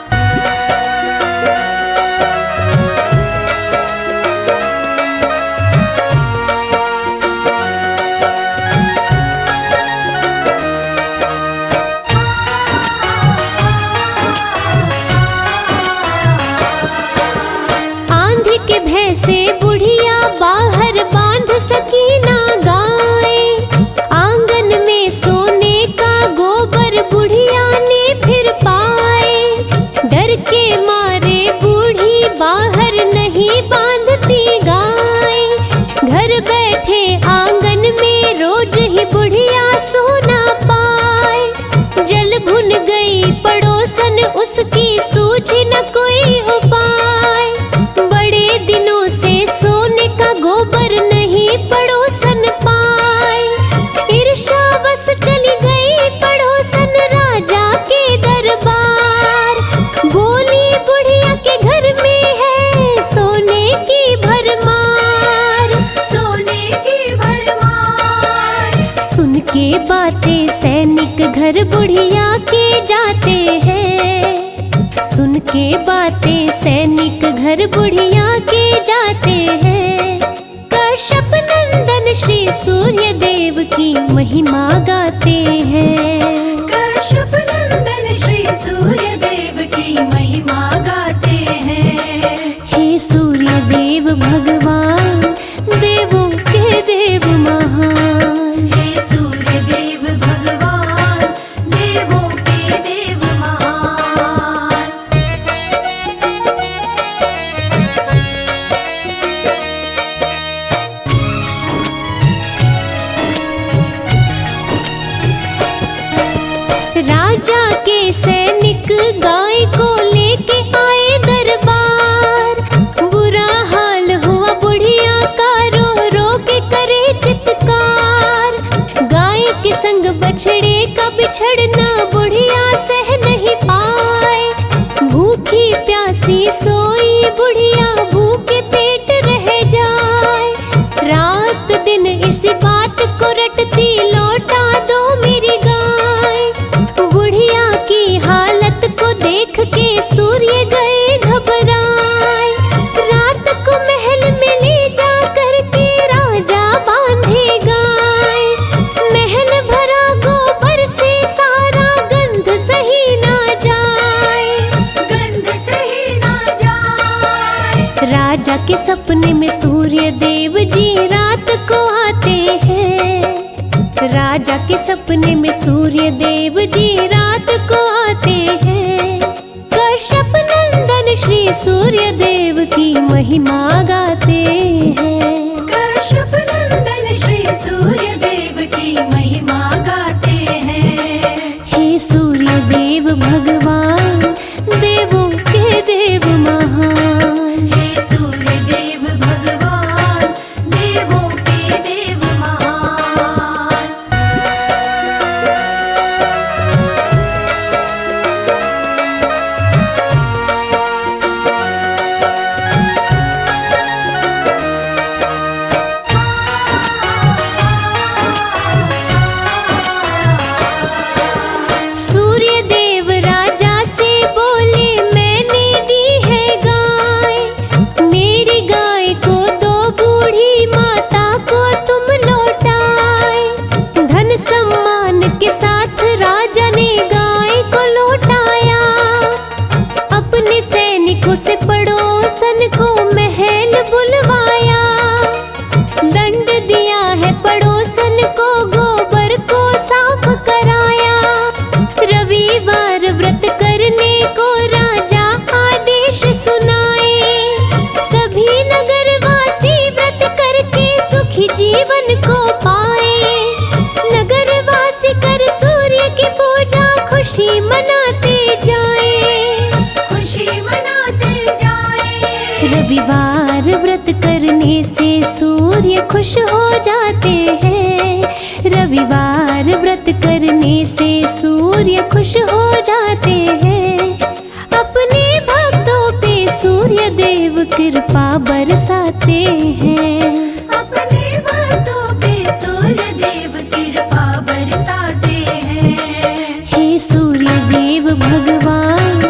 बातें सैनिक घर बुढ़िया के जाते हैं। सुन के बातें सैनिक घर बुढ़िया के जाते हैं। कश्यप नंदन श्री सूर्य देव की महिमा गाते हैं। कश्यप नंदन श्री सूर्य देव की महिमा गाते हैं। हे सूर्य देव भगवान, देवों के देव महान। हे सूर्य देव भगवान, देवों के देव महान। राजा के सैनिक गाय को लेके आए दरबार। बुरा हाल हुआ बुढ़िया का, रो रो के करे चित्कार। गाय के संग बछड़े का बिछड़ना बुढ़िया सह नहीं पाए। भूखी प्यासी सोई बुढ़िया, भूखे पेट रह जाए। रात दिन इसी बात को रटती, लौटा दो मेरी गाय। बुढ़िया की हालत को देख के सूर्य गए घबराए। रात को महल में ले जा करके राजा बांधे गाय। महल भरा गोबर से सारा, गंध सही ना जाए। गंध सही ना जाए। राजा के सपने में सूर्य देव जी रात को आते हैं। राजा के सपने में सूर्य देव जी रात को आते हैं। कश्यप नंदन श्री सूर्य देव की महिमा गाते हैं। कश्यप नंदन श्री सूर्य देव की महिमा गाते हैं। हे सूर्य देव भगवान, देवों के देव महान। हे सूर्य देव भगवान, देवों के देव महान। सूर्य देव राजा से बोले, मैंने दी है गाय। मेरी गाय को दो, बूढ़ी माता को तुम लौटाए। धन सम्मान के साथ राजा ने गाय को लौटाया। अपने सैनिकों से पड़ोसन को महल बुलवाया। दंड दिया है पड़ोसन को, गोबर को साफ कराया। रविवार व्रत करने को राजा आदेश सुनाए। सभी नगरवासी व्रत करके सुखी जीवन को पाए। नगरवासी कर सूर्य की पूजा, खुशी मनाते जाए। खुशी मनाते जाए। रविवार व्रत करने से सूर्य खुश हो जाते हैं। रविवार व्रत करने से सूर्य खुश हो जाते हैं। अपने भक्तों पे सूर्य देव कृपा बरसाते हैं। अपने भक्तों पे सूर्य देव कृपा बरसाते हैं। हे सूर्य देव भगवान,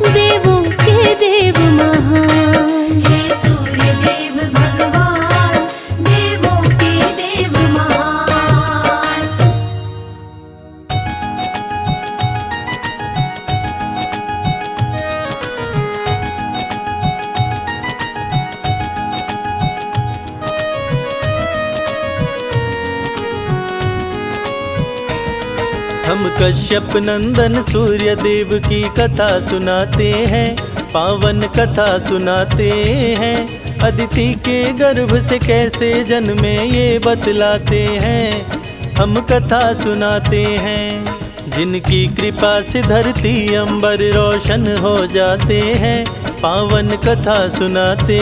देवों के देव महान। हे सूर्य देव भगवान, देवों के देव महान। हम कश्यप नंदन सूर्य देव की कथा सुनाते हैं। पावन कथा सुनाते हैं। अदिति के गर्भ से कैसे जन्मे ये बतलाते हैं। हम कथा सुनाते हैं। जिनकी कृपा से धरती अंबर रोशन हो जाते हैं। पावन कथा सुनाते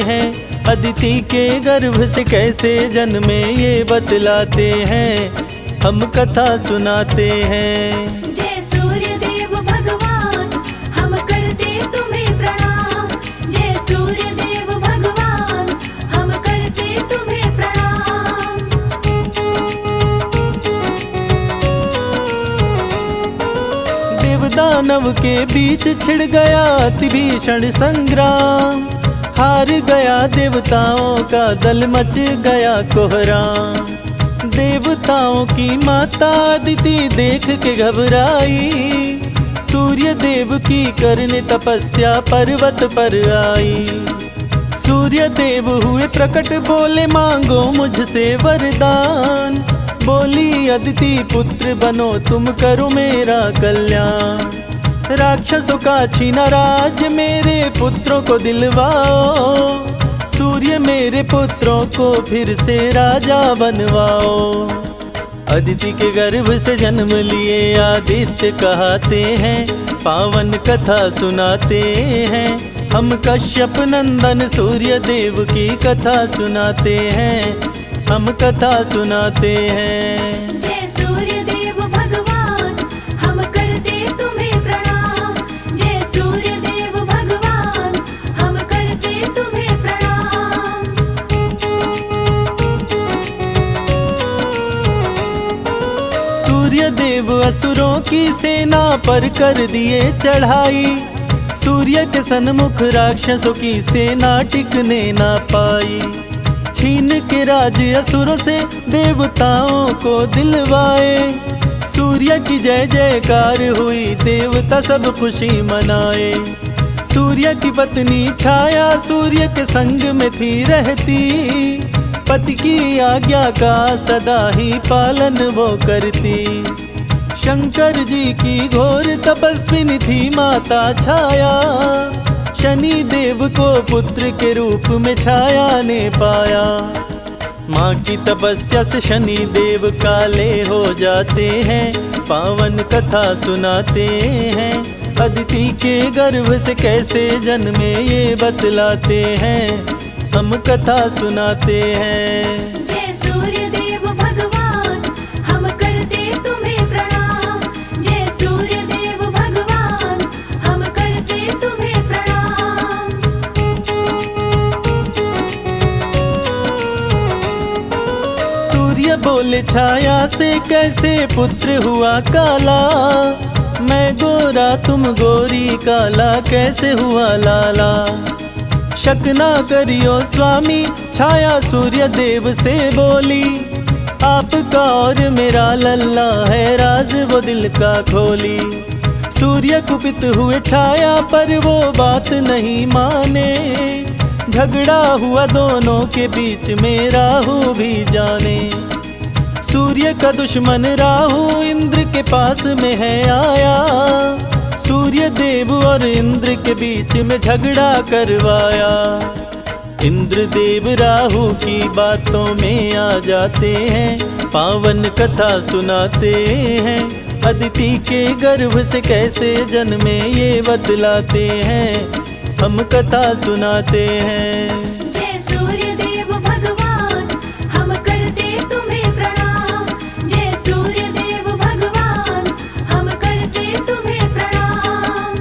हैं। अदिति के गर्भ से कैसे जन्मे ये बतलाते हैं। हम कथा सुनाते हैं। जय सूर्य देव भगवान, हम करते तुम्हें प्रणाम। जय सूर्य देव भगवान, हम करते तुम्हें प्रणाम। दानव के बीच छिड़ गया अति भीषण संग्राम। हार गया देवताओं का दल, मच गया कोहराम। देवताओं की माता अदिति देख के घबराई, सूर्य देव की करने तपस्या पर्वत पर आई। सूर्य देव हुए प्रकट, बोले मांगो मुझसे वरदान। बोली अदिति पुत्र बनो तुम, करो मेरा कल्याण। राक्षसों का छीना राज, मेरे पुत्रों को दिलवाओ। सूर्य मेरे पुत्रों को फिर से राजा बनवाओ। अदिति के गर्भ से जन्म लिए आदित्य कहते हैं, पावन कथा सुनाते हैं। हम कश्यप नंदन सूर्य देव की कथा सुनाते हैं, हम कथा सुनाते हैं। जय सूर्य देव भगवान, हम करते तुम्हें प्रणाम। जय सूर्य देव भगवान, हम करते तुम्हें प्रणाम। सूर्य देव असुरों की सेना पर कर दिए चढ़ाई। सूर्य के सन्मुख राक्षसों की सेना टिकने ना पाई। छीन के राज असुरों से देवताओं को दिलवाए। सूर्य की जय जयकार हुई, देवता सब खुशी मनाए। सूर्य की पत्नी छाया सूर्य के संग में थी रहती। पति की आज्ञा का सदा ही पालन वो करती। शंकर जी की घोर तपस्विनी थी माता छाया। शनि देव को पुत्र के रूप में छाया ने पाया। माँ की तपस्या से शनि देव काले हो जाते हैं, पावन कथा सुनाते हैं। अदिति के गर्भ से कैसे जन्मे ये बतलाते हैं, हम कथा सुनाते हैं। जय सूर्य देव भगवान, हम करते तुम्हें प्रणाम। जय सूर्य देव भगवान, हम करते तुम्हें प्रणाम। सूर्य बोले छाया से कैसे पुत्र हुआ काला। मैं गोरा तुम गोरी, काला कैसे हुआ लाला। शक ना करियो स्वामी, छाया सूर्य देव से बोली। आपका और मेरा लल्ला है, राज वो दिल का खोली। सूर्य कुपित हुए छाया पर वो बात नहीं माने। झगड़ा हुआ दोनों के बीच में, राहु भी जाने। सूर्य का दुश्मन राहु इंद्र के पास में है आया। सूर्य देव और इंद्र के बीच में झगड़ा करवाया। इंद्र देव राहु की बातों में आ जाते हैं, पावन कथा सुनाते हैं। अदिति के गर्भ से कैसे जन्मे ये बतलाते हैं, हम कथा सुनाते हैं। जय सूर्य देव भगवान, हम करते तुम्हें प्रणाम। जय सूर्य देव भगवान, हम करते तुम्हें प्रणाम।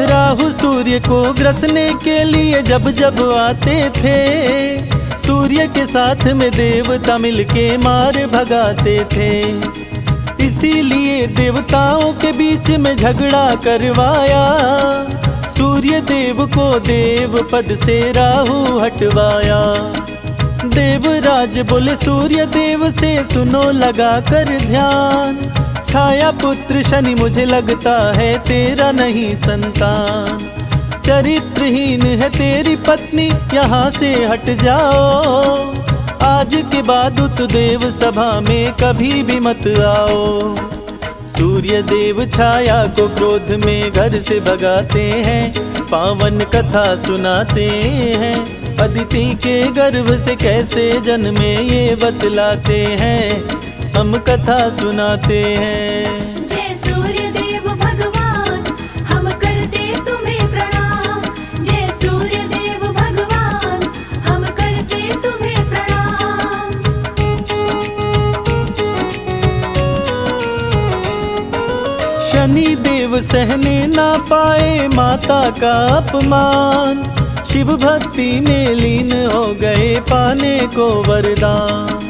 राहु सूर्य को ग्रसने के लिए जब जब आते थे, सूर्य के साथ में देवता मिलके मार भगाते थे। इसीलिए देवताओं के बीच में झगड़ा करवाया। सूर्य देव को देव पद से राहु हटवाया। देवराज बोले सूर्य देव से, सुनो लगा कर ध्यान। छाया पुत्र शनि मुझे लगता है तेरा नहीं संतान। चरित्रहीन है तेरी पत्नी, यहाँ से हट जाओ। आज के बाद उत देव सभा में कभी भी मत आओ। सूर्य देव छाया को क्रोध में घर से भगाते हैं, पावन कथा सुनाते हैं। अदिति के गर्भ से कैसे जन्मे ये बतलाते हैं, हम कथा सुनाते हैं। जय सूर्य देव भगवान, हम करते तुम्हें प्रणाम। जय सूर्य देव भगवान, हम करते तुम्हें प्रणाम। शनि देव सहने ना पाए माता का अपमान। शिव भक्ति में लीन हो गए, पाने को वरदान।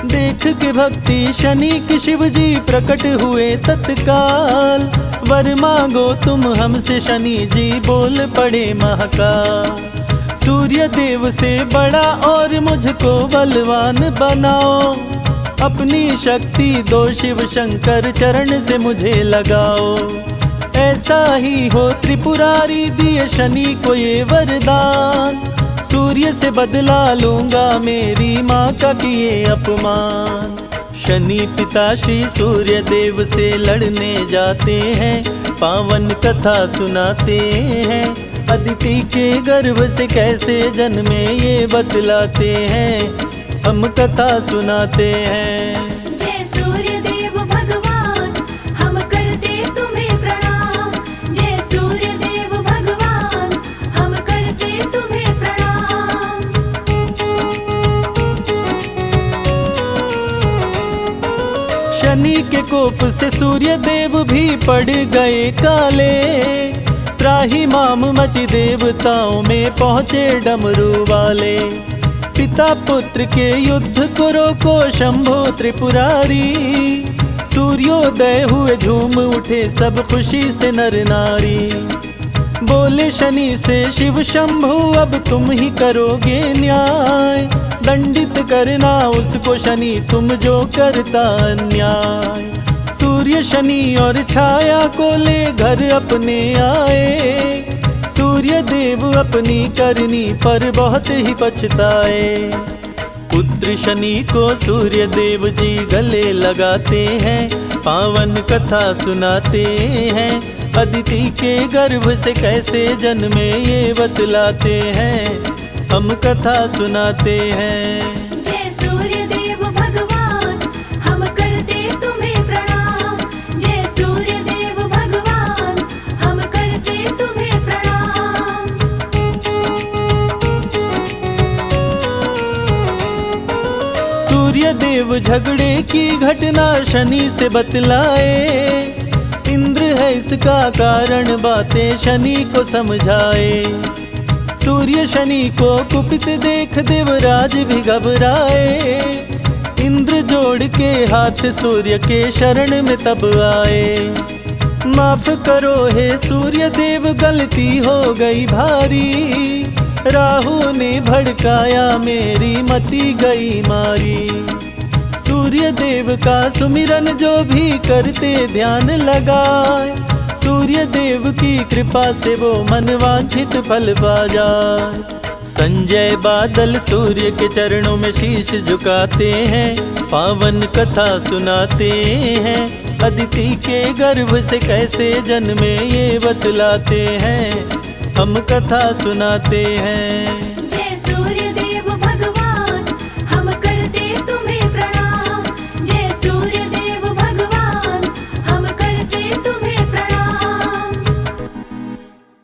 देख के भक्ति शनि की शिव जी प्रकट हुए तत्काल। वर मांगो तुम हमसे शनि जी बोल पड़े महाकाल। सूर्य देव से बड़ा और मुझको बलवान बनाओ, अपनी शक्ति दो शिव शंकर चरण से मुझे लगाओ। ऐसा ही हो त्रिपुरारी दिए शनि को ये वरदान, सूर्य से बदला लूंगा मेरी माँ का किए अपमान। शनि पिता श्री सूर्य देव से लड़ने जाते हैं, पावन कथा सुनाते हैं। अदिति के गर्भ से कैसे जन्मे ये बतलाते हैं, हम कथा सुनाते हैं। जय सूर्य देव भगवान हम करते तुम्हें प्रणाम। जय सूर्य देव भगवान हम करते तुम्हें प्रणाम। शनि के कोप से सूर्य देव भी पड़ गए काले, त्राही माम मची देवताओं में पहुँचे डमरू वाले। पिता पुत्र के युद्ध को रोको शंभो त्रिपुरारी, सूर्योदय हुए झूम उठे सब खुशी से नर नारी। बोले शनि से शिव शंभु अब तुम ही करोगे न्याय, दंडित करना उसको शनि तुम जो करता अन्याय। सूर्य शनि और छाया को ले घर अपने आए, सूर्य देव अपनी करनी पर बहुत ही पछताए। पुत्र शनि को सूर्य देव जी गले लगाते हैं, पावन कथा सुनाते हैं। अदिति के गर्भ से कैसे जन्मे ये बतलाते हैं, हम कथा सुनाते हैं। जय सूर्य देव भगवान हम करते तुम्हें प्रणाम। जय सूर्य देव भगवान हम करते तुम्हें प्रणाम। सूर्य देव झगड़े की घटना शनि से बतलाए, इंद्र है इसका कारण बातें शनि को समझाए। सूर्य शनि को कुपित देख देवराज भी घबराए, इंद्र जोड़ के हाथ सूर्य के शरण में तब आए। माफ करो हे सूर्य देव गलती हो गई भारी, राहु ने भड़काया मेरी मति गई मारी। सूर्य देव का सुमिरन जो भी करते ध्यान लगाए, सूर्य देव की कृपा से वो मनवांछित फल पा जाए। संजय बादल सूर्य के चरणों में शीश झुकाते हैं, पावन कथा सुनाते हैं। अदिति के गर्भ से कैसे जन्मे ये बतलाते हैं, हम कथा सुनाते हैं।